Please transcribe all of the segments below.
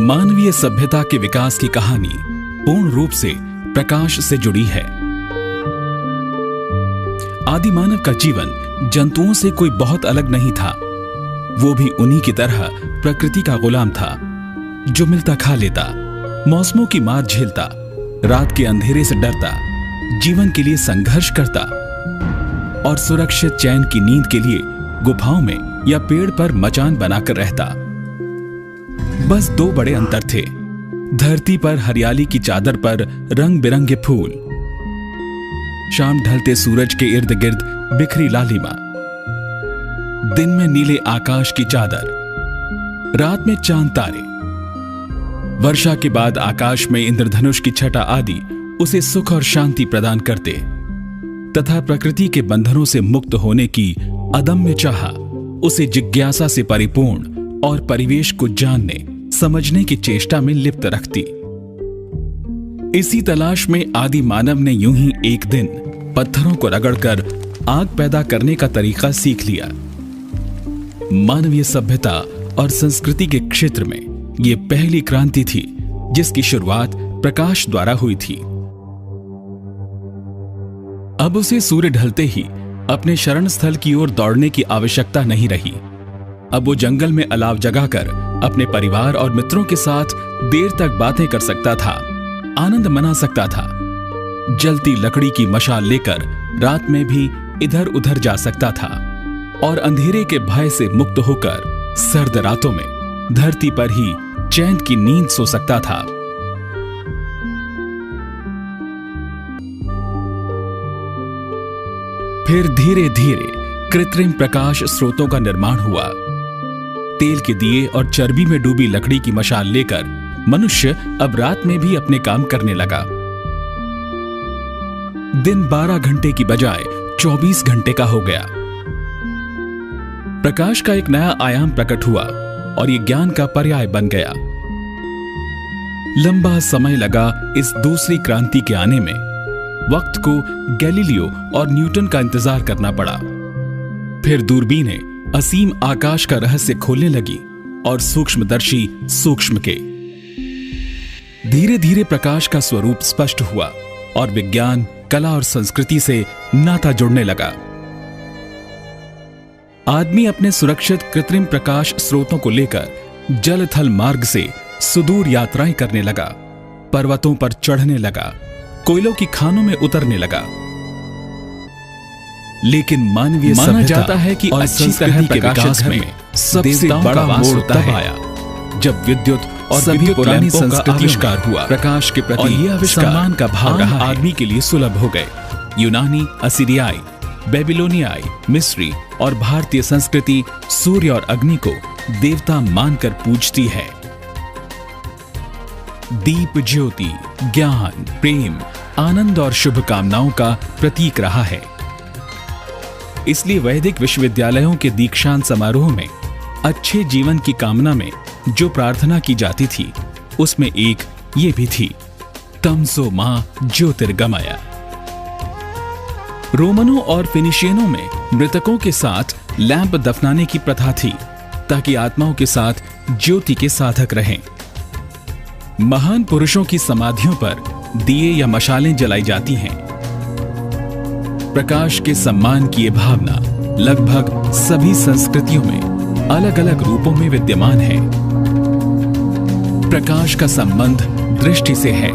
मानवीय सभ्यता के विकास की कहानी पूर्ण रूप से प्रकाश से जुड़ी है। आदि मानव का जीवन जंतुओं से कोई बहुत अलग नहीं था। वो भी उन्हीं की तरह प्रकृति का गुलाम था, जो मिलता खा लेता, मौसमों की मार झेलता, रात के अंधेरे से डरता, जीवन के लिए संघर्ष करता और सुरक्षित चैन की नींद के लिए गुफाओं में या पेड़ पर मचान बनाकर रहता। बस दो बड़े अंतर थे। धरती पर हरियाली की चादर पर रंग बिरंगे फूल, शाम ढलते सूरज के इर्द गिर्द बिखरी लालिमा, दिन में नीले आकाश की चादर, रात में चांद तारे। वर्षा के बाद आकाश में इंद्रधनुष की छटा आदि उसे सुख और शांति प्रदान करते तथा प्रकृति के बंधनों से मुक्त होने की अदम्य चाह उसे जिज्ञासा से परिपूर्ण और परिवेश को जानने समझने की चेष्टा में लिप्त रखती। इसी तलाश में आदि मानव ने यूं ही एक दिन पत्थरों को रगड़कर आग पैदा करने का तरीका सीख लिया। मानवीय सभ्यता और संस्कृति के क्षेत्र में यह पहली क्रांति थी जिसकी शुरुआत प्रकाश द्वारा हुई थी। अब उसे सूर्य ढलते ही अपने शरण स्थल की ओर दौड़ने की आवश्यकता नहीं रही। अब वो जंगल में अलाव जगाकर अपने परिवार और मित्रों के साथ देर तक बातें कर सकता था, आनंद मना सकता था। जलती लकड़ी की मशाल लेकर रात में भी इधर उधर जा सकता था और अंधेरे के भय से मुक्त होकर सर्द रातों में धरती पर ही चैन की नींद सो सकता था। फिर धीरे धीरे कृत्रिम प्रकाश स्रोतों का निर्माण हुआ। तेल के दिए और चर्बी में डूबी लकड़ी की मशाल लेकर मनुष्य अब रात में भी अपने काम करने लगा। दिन 12 घंटे की बजाय 24 घंटे का हो गया। प्रकाश का एक नया आयाम प्रकट हुआ और यह ज्ञान का पर्याय बन गया। लंबा समय लगा इस दूसरी क्रांति के आने में। वक्त को गैलीलियो और न्यूटन का इंतजार करना पड़ा। फिर दूरबीनें असीम आकाश का रहस्य खोलने लगी और सूक्ष्मदर्शी सूक्ष्म के। धीरे धीरे प्रकाश का स्वरूप स्पष्ट हुआ और विज्ञान, कला और संस्कृति से नाता जुड़ने लगा। आदमी अपने सुरक्षित कृत्रिम प्रकाश स्रोतों को लेकर जल थल मार्ग से सुदूर यात्राएं करने लगा, पर्वतों पर चढ़ने लगा, कोयलों की खानों में उतरने लगा। लेकिन मानवीय माना जाता है कि अच्छी तरह के विकास में सबसे बड़ा मोड़ तब आया जब विद्युत और सभी पुरानी संस्कृति का आविष्कार हुआ। प्रकाश के प्रति सम्मान का भाव आदमी के लिए सुलभ हो गए। यूनानी, असीरियाई, बेबीलोनियाई, मिस्री और भारतीय संस्कृति सूर्य और अग्नि को देवता मानकर पूजती है। दीप ज्योति ज्ञान, प्रेम, आनंद और शुभकामनाओं का प्रतीक रहा है। इसलिए वैदिक विश्वविद्यालयों के दीक्षांत समारोह में अच्छे जीवन की कामना में जो प्रार्थना की जाती थी उसमें एक ये भी थी, तमसो मां ज्योतिर्गमय। रोमनों और फिनिशियनों में मृतकों के साथ लैंप दफनाने की प्रथा थी ताकि आत्माओं के साथ ज्योति के साधक रहें। महान पुरुषों की समाधियों पर दिए या मशालें जलाई जाती हैं। प्रकाश के सम्मान की ये भावना लगभग सभी संस्कृतियों में अलग अलग रूपों में विद्यमान है। प्रकाश का संबंध दृष्टि से है।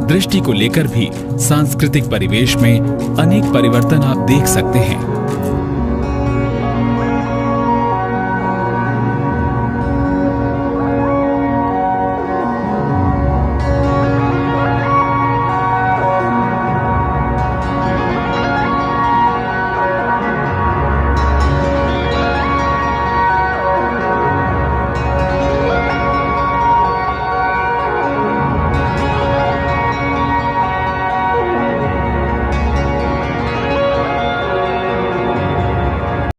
दृष्टि को लेकर भी सांस्कृतिक परिवेश में अनेक परिवर्तन आप देख सकते हैं।